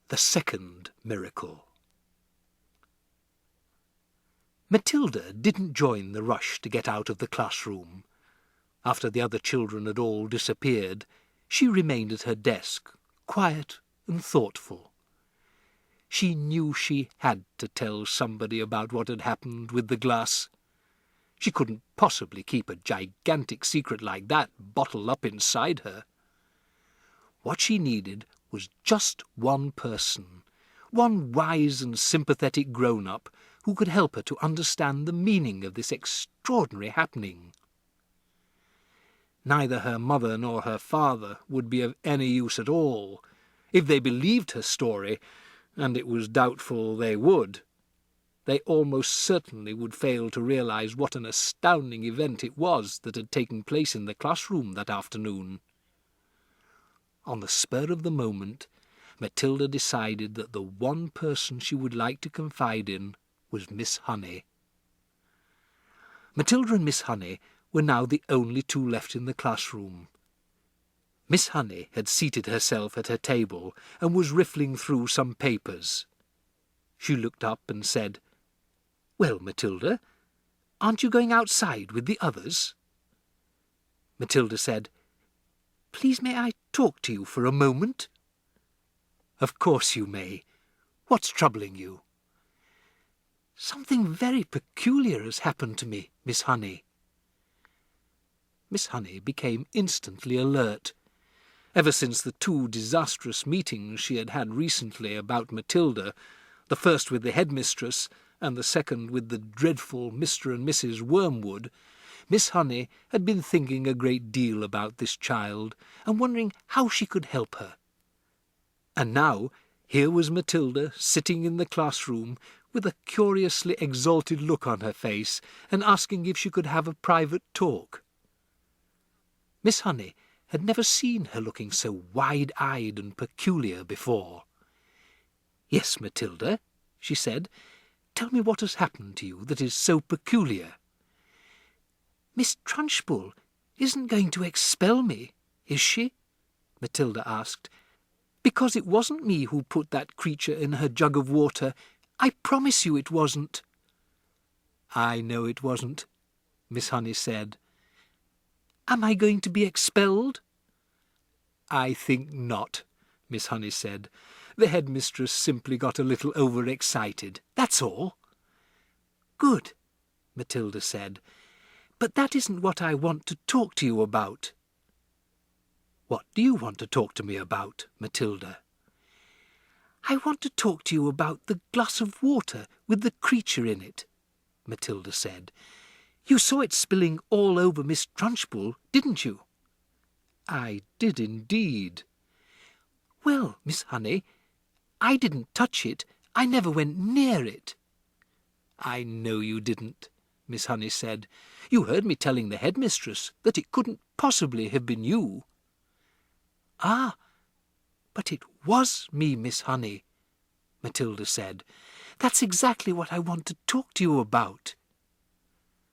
The second miracle. Matilda didn't join the rush to get out of the classroom. After the other children had all disappeared, she remained at her desk, quiet and thoughtful. She knew she had to tell somebody about what had happened with the glass. She couldn't possibly keep a gigantic secret like that bottled up inside her. What she needed was just one person, one wise and sympathetic grown-up who could help her to understand the meaning of this extraordinary happening. Neither her mother nor her father would be of any use at all. If they believed her story, and it was doubtful they would, they almost certainly would fail to realize what an astounding event it was that had taken place in the classroom that afternoon. On the spur of the moment, Matilda decided that the one person she would like to confide in was Miss Honey. Matilda and Miss Honey were now the only two left in the classroom. Miss Honey had seated herself at her table and was riffling through some papers. She looked up and said, "Well, Matilda, aren't you going outside with the others?" Matilda said, "Please may I talk to you for a moment?" "Of course you may. What's troubling you?" "Something very peculiar has happened to me, Miss Honey." Miss Honey became instantly alert. Ever since the two disastrous meetings she had had recently about Matilda, the first with the headmistress and the second with the dreadful Mr. and Mrs. Wormwood, Miss Honey had been thinking a great deal about this child and wondering how she could help her. And now here was Matilda sitting in the classroom with a curiously exalted look on her face and asking if she could have a private talk. Miss Honey had never seen her looking so wide-eyed and peculiar before. "Yes, Matilda," she said, "tell me what has happened to you that is so peculiar." "Miss Trunchbull isn't going to expel me, is she?" Matilda asked. "Because it wasn't me who put that creature in her jug of water. I promise you it wasn't." "I know it wasn't," Miss Honey said. "Am I going to be expelled?" "I think not," Miss Honey said. "The headmistress simply got a little overexcited, that's all." "Good," Matilda said. "But that isn't what I want to talk to you about." "What do you want to talk to me about, Matilda?" "I want to talk to you about the glass of water with the creature in it," Matilda said. "You saw it spilling all over Miss Trunchbull, didn't you?" "I did indeed." "Well, Miss Honey, I didn't touch it. I never went near it." "I know you didn't," Miss Honey said. "You heard me telling the headmistress that it couldn't possibly have been you." "Ah, but it was me, Miss Honey," Matilda said. "That's exactly what I want to talk to you about.